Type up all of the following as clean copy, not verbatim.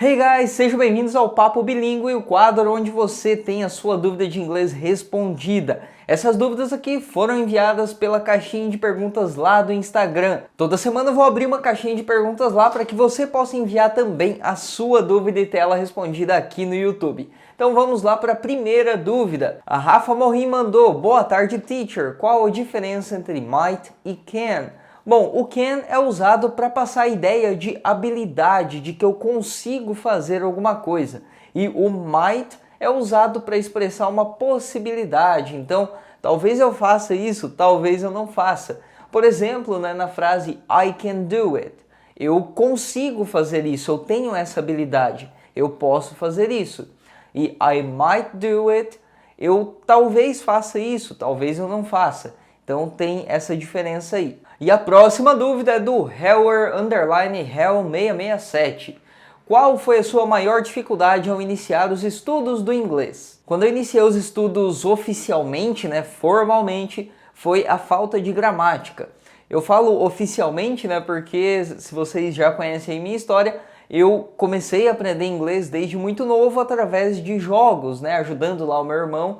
Hey guys, sejam bem-vindos ao Papo Bilíngue, o quadro onde você tem a sua dúvida de inglês respondida. Essas dúvidas aqui foram enviadas pela caixinha de perguntas lá do Instagram. Toda semana eu vou abrir uma caixinha de perguntas lá para que você possa enviar também a sua dúvida e ter ela respondida aqui no YouTube. Então vamos lá para a primeira dúvida. A Rafa Morrim mandou: boa tarde, teacher. Qual a diferença entre might e can? Bom, o can é usado para passar a ideia de habilidade, de que eu consigo fazer alguma coisa. E o might é usado para expressar uma possibilidade. Então, talvez eu faça isso, talvez eu não faça. Por exemplo, na frase I can do it. Eu consigo fazer isso, eu tenho essa habilidade, eu posso fazer isso. E I might do it, eu talvez faça isso, talvez eu não faça. Então tem essa diferença aí. E a próxima dúvida é do Heller_Hell667. Qual foi a sua maior dificuldade ao iniciar os estudos do inglês? Quando eu iniciei os estudos oficialmente, formalmente, foi a falta de gramática. Eu falo oficialmente, porque se vocês já conhecem a minha história, eu comecei a aprender inglês desde muito novo através de jogos, ajudando lá o meu irmão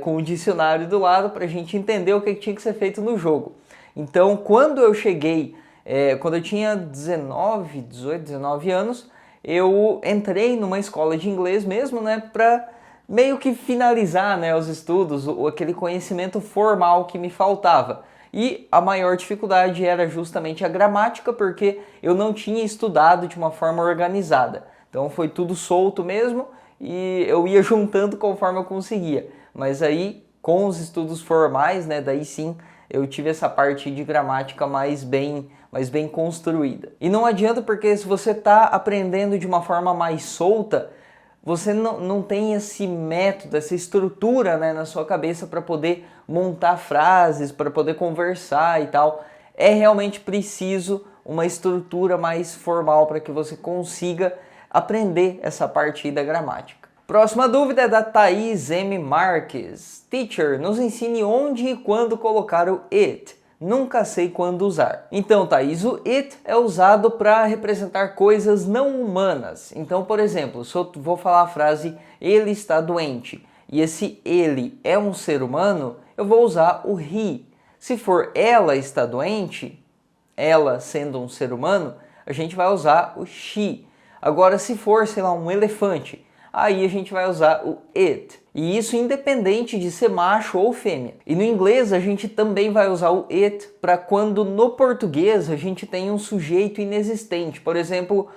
com o dicionário do lado para a gente entender o que tinha que ser feito no jogo. Então, quando eu cheguei, quando eu tinha 19 anos, eu entrei numa escola de inglês mesmo, para meio que finalizar, os estudos, aquele conhecimento formal que me faltava. E a maior dificuldade era justamente a gramática, porque eu não tinha estudado de uma forma organizada. Então foi tudo solto mesmo e eu ia juntando conforme eu conseguia. Mas aí, com os estudos formais, daí sim, eu tive essa parte de gramática mais bem construída. E não adianta, porque se você está aprendendo de uma forma mais solta, você não tem esse método, essa estrutura na sua cabeça para poder montar frases, para poder conversar e tal. É realmente preciso uma estrutura mais formal para que você consiga aprender essa parte aí da gramática. Próxima dúvida é da Thaís M. Marques. Teacher, nos ensine onde e quando colocar o it. Nunca sei quando usar. Então, Thaís, o it é usado para representar coisas não humanas. Então, por exemplo, se eu vou falar a frase ele está doente e esse ele é um ser humano, eu vou usar o he. Se for ela está doente, ela sendo um ser humano, a gente vai usar o she. Agora, se for, sei lá, um elefante, aí a gente vai usar o it. E isso independente de ser macho ou fêmea. E no inglês a gente também vai usar o it para quando no português a gente tem um sujeito inexistente. Por exemplo,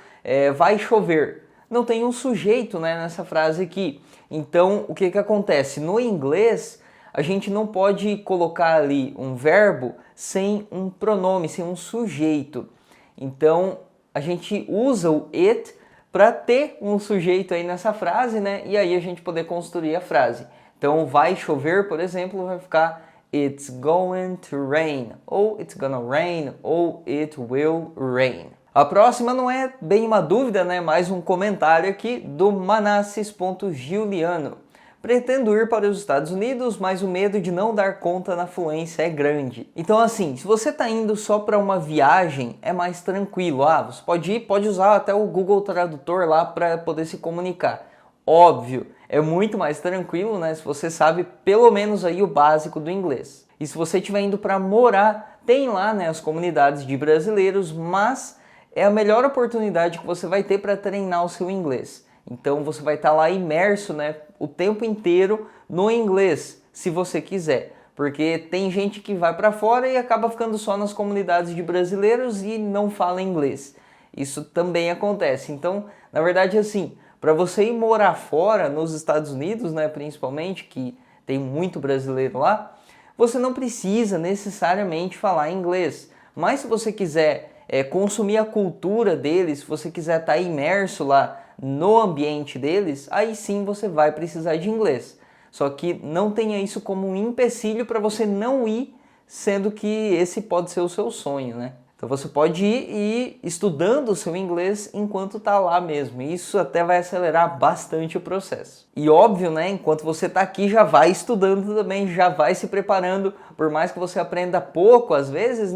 vai chover. Não tem um sujeito nessa frase aqui. Então o que acontece? No inglês a gente não pode colocar ali um verbo sem um pronome, sem um sujeito. Então a gente usa o it para ter um sujeito aí nessa frase, e aí a gente poder construir a frase. Então, vai chover, por exemplo, vai ficar it's going to rain, ou it's gonna rain, ou it will rain. A próxima não é bem uma dúvida, mais um comentário aqui do Manasses.Giuliano. Pretendo ir para os Estados Unidos, mas o medo de não dar conta na fluência é grande. Então assim, se você está indo só para uma viagem, é mais tranquilo. Você pode usar até o Google Tradutor lá para poder se comunicar. Óbvio, é muito mais tranquilo, se você sabe pelo menos aí o básico do inglês. E se você estiver indo para morar, tem lá as comunidades de brasileiros, mas é a melhor oportunidade que você vai ter para treinar o seu inglês. Então você vai estar lá imerso, o tempo inteiro no inglês, se você quiser. Porque tem gente que vai para fora e acaba ficando só nas comunidades de brasileiros e não fala inglês. Isso também acontece. Então, na verdade, assim, para você ir morar fora, nos Estados Unidos, principalmente, que tem muito brasileiro lá, você não precisa necessariamente falar inglês. Mas se você quiser consumir a cultura deles, se você quiser estar imerso lá no ambiente deles, aí sim você vai precisar de inglês. Só que não tenha isso como um empecilho para você não ir, sendo que esse pode ser o seu sonho, Então você pode ir estudando o seu inglês enquanto está lá mesmo. E isso até vai acelerar bastante o processo. E óbvio, enquanto você está aqui, já vai estudando também, já vai se preparando. Por mais que você aprenda pouco às vezes,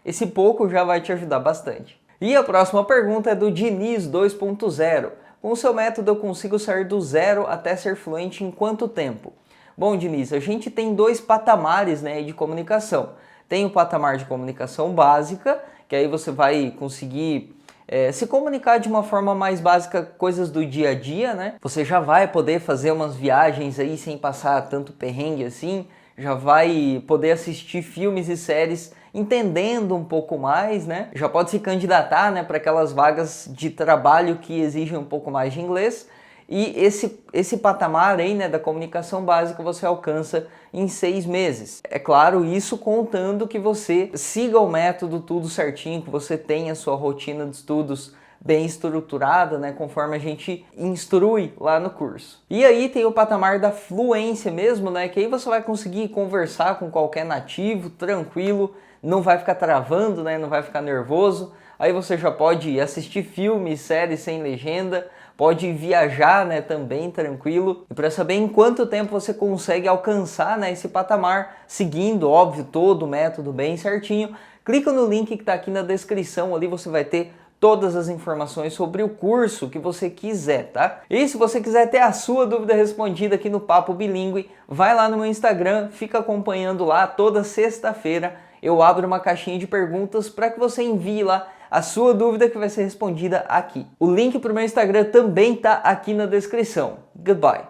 esse pouco já vai te ajudar bastante. E a próxima pergunta é do Diniz 2.0. Com o seu método eu consigo sair do zero até ser fluente em quanto tempo? Bom, Diniz, a gente tem dois patamares, né, de comunicação. Tem o patamar de comunicação básica, que aí você vai conseguir se comunicar de uma forma mais básica, coisas do dia a dia, né? Você já vai poder fazer umas viagens aí sem passar tanto perrengue assim, já vai poder assistir filmes e séries entendendo um pouco mais, né? Já pode se candidatar, né, para aquelas vagas de trabalho que exigem um pouco mais de inglês. E esse patamar aí, né, da comunicação básica você alcança em 6 meses. É claro, isso contando que você siga o método tudo certinho, que você tenha a sua rotina de estudos bem estruturada, né, conforme a gente instrui lá no curso. E aí tem o patamar da fluência mesmo, né, que aí você vai conseguir conversar com qualquer nativo, tranquilo, não vai ficar travando, né, não vai ficar nervoso. Aí você já pode assistir filmes, séries sem legenda, pode viajar, né, também tranquilo. E para saber em quanto tempo você consegue alcançar, né, esse patamar, seguindo, óbvio, todo o método bem certinho, clica no link que está aqui na descrição, ali você vai ter todas as informações sobre o curso que você quiser, tá? E se você quiser ter a sua dúvida respondida aqui no Papo Bilíngue, vai lá no meu Instagram, fica acompanhando lá. Toda sexta-feira eu abro uma caixinha de perguntas para que você envie lá a sua dúvida que vai ser respondida aqui. O link para o meu Instagram também está aqui na descrição. Goodbye!